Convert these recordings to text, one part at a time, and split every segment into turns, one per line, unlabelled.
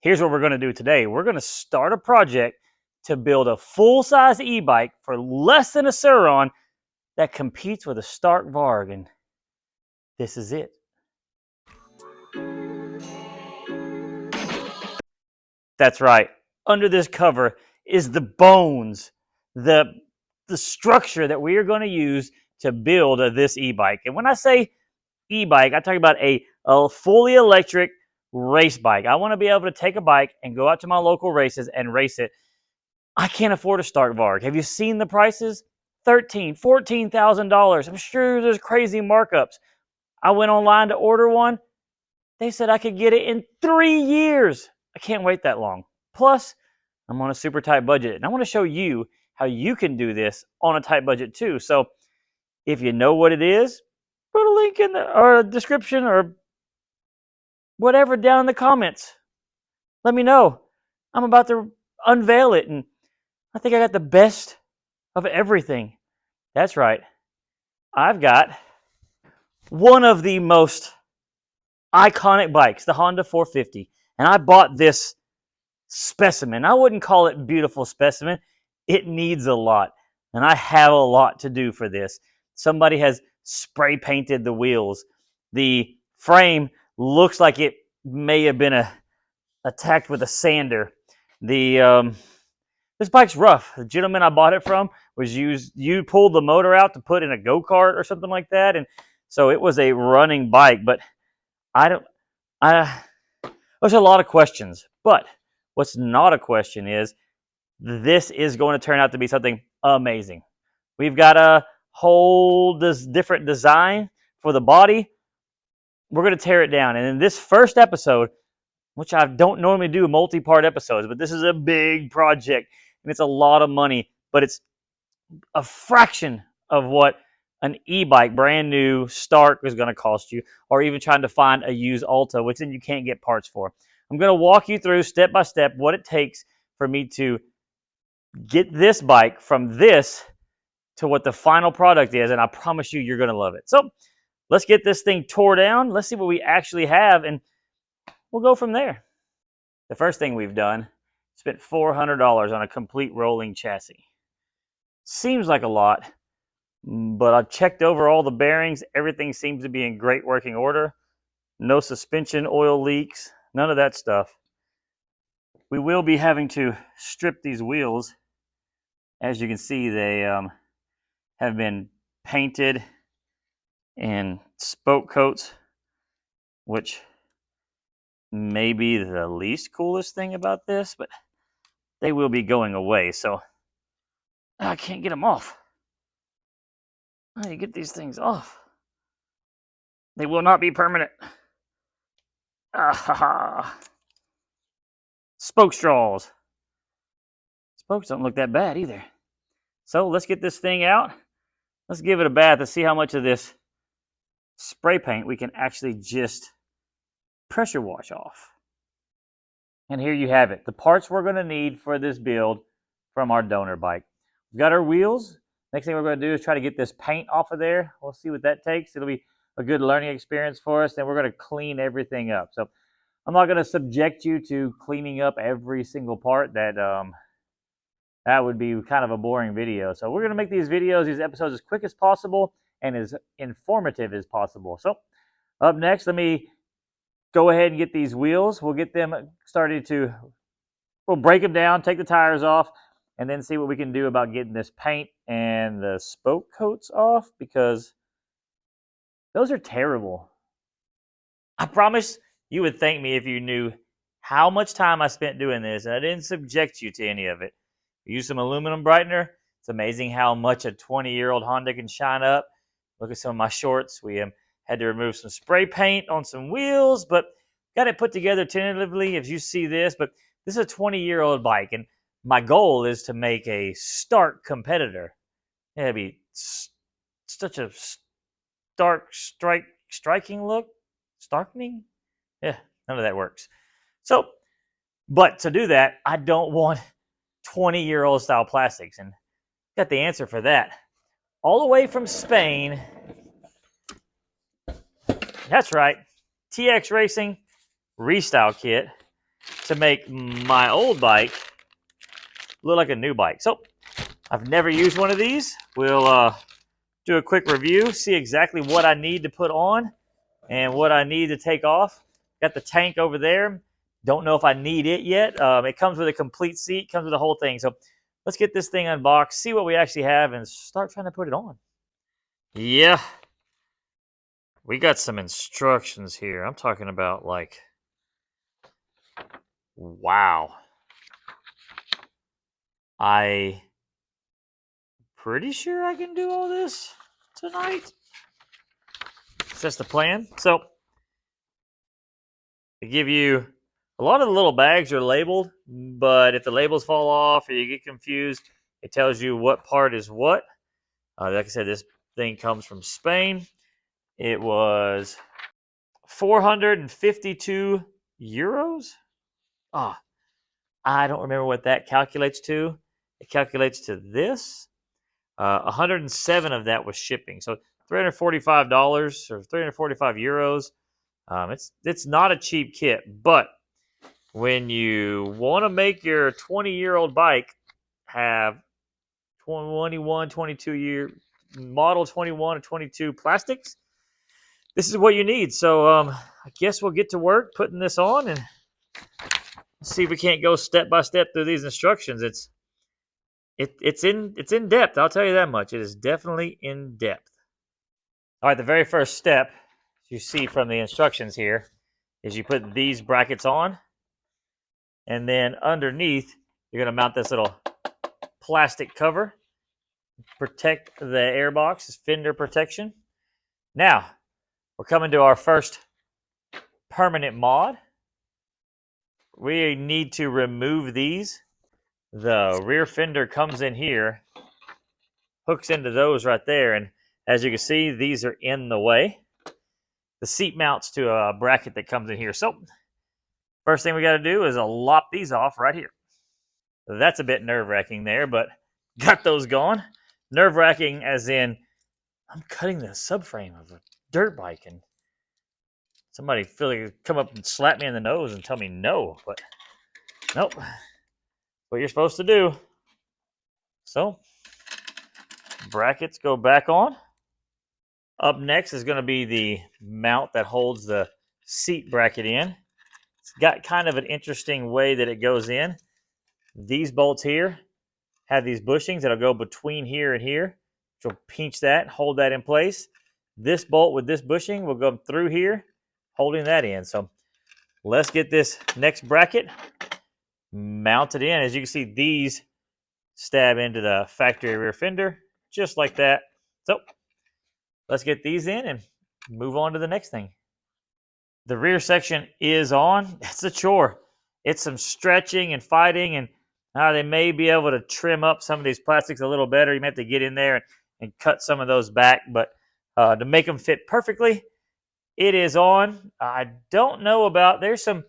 Here's what we're going to do today. We're going to start a project to build a full-size e-bike for less than a SurRon that competes with a Stark Varg, and this is it. That's right. Under this cover is the bones, the structure that we are going to use to build this e-bike. And when I say e-bike, I talk about a fully electric race bike. I want to be able to take a bike and go out to my local races and race it. I can't afford a Stark Varg. Have you seen the prices? $13,000, $14,000. I'm sure there's crazy markups. I went online to order one. They said I could get it in 3 years. I can't wait that long. Plus, I'm on a super tight budget, and I want to show you how you can do this on a tight budget too. So if you know what it is, put a link in the description or whatever down in the comments. Let me know. I'm about to unveil it, and I think I got the best of everything. That's right. I've got one of the most iconic bikes, the Honda 450. And I bought this specimen. I wouldn't call it beautiful specimen. It needs a lot. And I have a lot to do for this. Somebody has spray painted the wheels. The frame looks like it may have been attacked with a sander. This bike's rough. The gentleman I bought it from you pulled the motor out to put in a go-kart or something like that. And so it was a running bike, but there's a lot of questions. But what's not a question is this is going to turn out to be something amazing. We've got a whole different design for the body. We're going to tear it down. And in this first episode, which I don't normally do multi-part episodes, but this is a big project and it's a lot of money, but it's a fraction of what an e-bike, brand new, Stark is going to cost you, or even trying to find a used Alta, which then you can't get parts for. I'm going to walk you through step by step what it takes for me to get this bike from this to what the final product is, and I promise you, you're going to love it. So let's get this thing tore down. Let's see what we actually have, and we'll go from there. The first thing we've done, spent $400 on a complete rolling chassis. Seems like a lot, but I've checked over all the bearings. Everything seems to be in great working order. No suspension oil leaks, none of that stuff. We will be having to strip these wheels. As you can see, they have been painted and spoke coats, which may be the least coolest thing about this, but they will be going away, so I can't get them off. How do you get these things off? They will not be permanent. Spoke straws. Spokes don't look that bad either. So let's get this thing out. Let's give it a bath to see how much of this spray paint we can actually just pressure wash off. And here you have it. The parts we're going to need for this build from our donor bike. We've got our wheels. Next thing we're going to do is try to get this paint off of there. We'll see what that takes. It'll be a good learning experience for us. Then we're going to clean everything up. So I'm not going to subject you to cleaning up every single part. That would be kind of a boring video. So we're going to make these episodes as quick as possible and as informative as possible. So up next, let me go ahead and get these wheels. We'll get them started we'll break them down, take the tires off, and then see what we can do about getting this paint and the spoke coats off, because those are terrible. I promise you would thank me if you knew how much time I spent doing this, and I didn't subject you to any of it. We used some aluminum brightener. It's amazing how much a 20-year-old Honda can shine up. Look at some of my shorts. We had to remove some spray paint on some wheels, but got it put together tentatively, if you see this. But this is a 20-year-old bike, and my goal is to make a Stark competitor. It'd be such a stark, striking look. Starkening? Yeah, none of that works. So, but to do that, I don't want 20-year-old style plastics, and got the answer for that. All the way from Spain. That's right. TxRacing Restyle Kit. to make my old bike look like a new bike. So I've never used one of these. We'll do a quick review, see exactly what I need to put on and what I need to take off. Got the tank over there. Don't know if I need it yet. It comes with a complete seat, comes with the whole thing. So let's get this thing unboxed, see what we actually have, and start trying to put it on. Yeah, we got some instructions here. I'm talking about like, wow. I pretty sure I can do all this tonight. That's the plan. So they give you a lot of the little bags are labeled, but if the labels fall off or you get confused, it tells you what part is what. Like I said, this thing comes from Spain. It was 452 euros. I don't remember what that calculates to. It calculates to this. 107 of that was shipping. So $345 or 345 euros. It's not a cheap kit, but when you want to make your 20-year-old bike have 21, 22 year model 21 or 22 plastics, this is what you need. So I guess we'll get to work putting this on and see if we can't go step by step through these instructions. It's in depth. I'll tell you that much. It is definitely in depth. All right, the very first step you see from the instructions here is you put these brackets on, and then underneath you're going to mount this little plastic cover, protect the airbox, it's fender protection. Now we're coming to our first permanent mod. We need to remove these. The rear fender comes in here, hooks into those right there, and as you can see, these are in the way. The seat mounts to a bracket that comes in here. So first thing we got to do is lop these off right here. That's a bit nerve-wracking there, but got those gone. Nerve-wracking as in I'm cutting the subframe of a dirt bike, and somebody feel like come up and slap me in the nose and tell me no, but nope. What you're supposed to do. So brackets go back on. Up next is going to be the mount that holds the seat bracket in. It's got kind of an interesting way that it goes in. These bolts here have these bushings that'll go between here and here, which will pinch that, hold that in place. This bolt with this bushing will go through here, holding that in. So let's get this next bracket mounted in. As you can see, these stab into the factory rear fender, just like that. So let's get these in and move on to the next thing. The rear section is on. It's a chore. It's some stretching and fighting, and they may be able to trim up some of these plastics a little better. You may have to get in there and cut some of those back, but to make them fit perfectly, it is on. I don't know about, there's some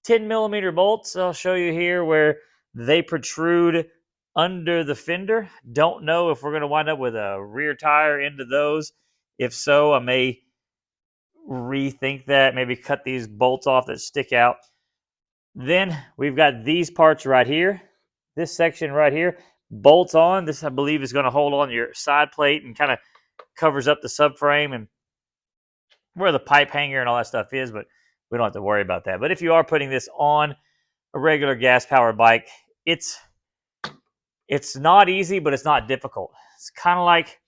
10 millimeter bolts I'll show you here where they protrude under the fender. Don't know if we're going to wind up with a rear tire into those. If so, I may rethink that, maybe cut these bolts off that stick out. Then we've got these parts right here. This section right here bolts on. This, I believe, is going to hold on your side plate and kind of covers up the subframe and where the pipe hanger and all that stuff is, but we don't have to worry about that. But if you are putting this on a regular gas-powered bike, it's not easy, but it's not difficult. It's kind of like,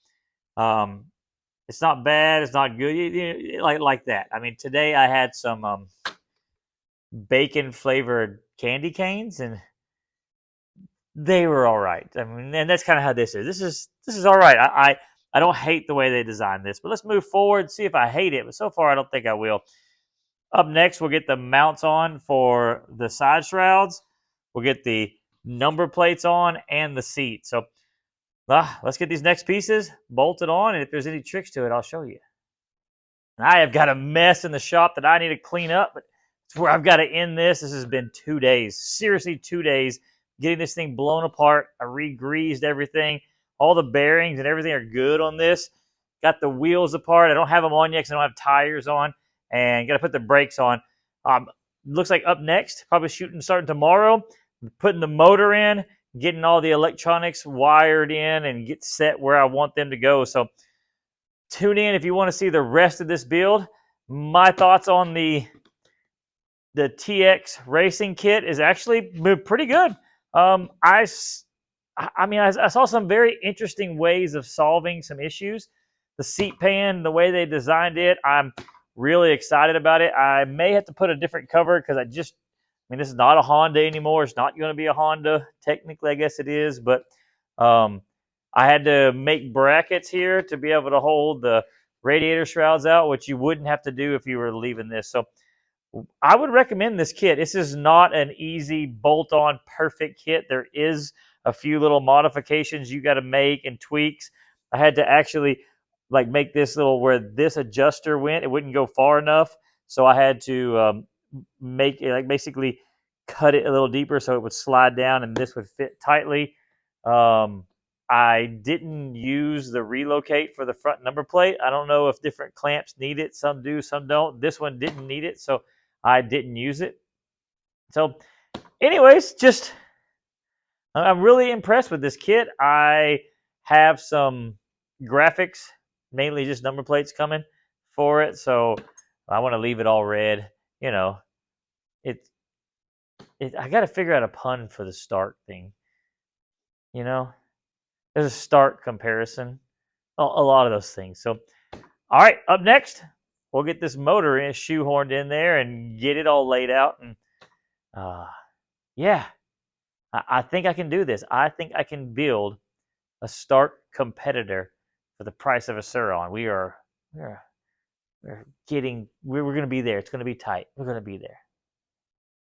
it's not bad, it's not good, like that. I mean, today I had some bacon-flavored candy canes, and they were all right. I mean, and that's kind of how this is. This is all right. I don't hate the way they designed this, but let's move forward, see if I hate it. But so far, I don't think I will. Up next, we'll get the mounts on for the side shrouds. We'll get the number plates on and the seat. So let's get these next pieces bolted on, and if there's any tricks to it, I'll show you. And I have got a mess in the shop that I need to clean up, but it's where I've got to end this. This has been 2 days, seriously 2 days, getting this thing blown apart. I re-greased everything. All the bearings and everything are good on this. Got the wheels apart. I don't have them on yet because I don't have tires on. And got to put the brakes on. looks like up next, probably starting tomorrow, putting the motor in, getting all the electronics wired in and get set where I want them to go. So tune in if you want to see the rest of this build. My thoughts on the TxRacing kit is actually pretty good. I saw some very interesting ways of solving some issues. The seat pan, the way they designed it, I'm really excited about it. I may have to put a different cover because this is not a Honda anymore. It's not going to be a Honda. Technically, I guess it is, but I had to make brackets here to be able to hold the radiator shrouds out, which you wouldn't have to do if you were leaving this. So I would recommend this kit. This is not an easy bolt-on perfect kit. There is a few little modifications you got to make and tweaks. I had to actually make this little where this adjuster went. It wouldn't go far enough, so I had to make it basically cut it a little deeper so it would slide down and this would fit tightly. I didn't use the relocate for the front number plate. I don't know if different clamps need it. Some do, some don't. This one didn't need it, so I didn't use it. So anyways, I'm really impressed with this kit. I have some graphics, mainly just number plates coming for it, so I want to leave it all red. I got to figure out a pun for the start thing. There's a start comparison. A lot of those things. So, all right, up next, we'll get this motor shoehorned in there and get it all laid out. And yeah, I think I can do this. I think I can build a start competitor for the price of a SurRon. We're going to be there. It's going to be tight. We're going to be there.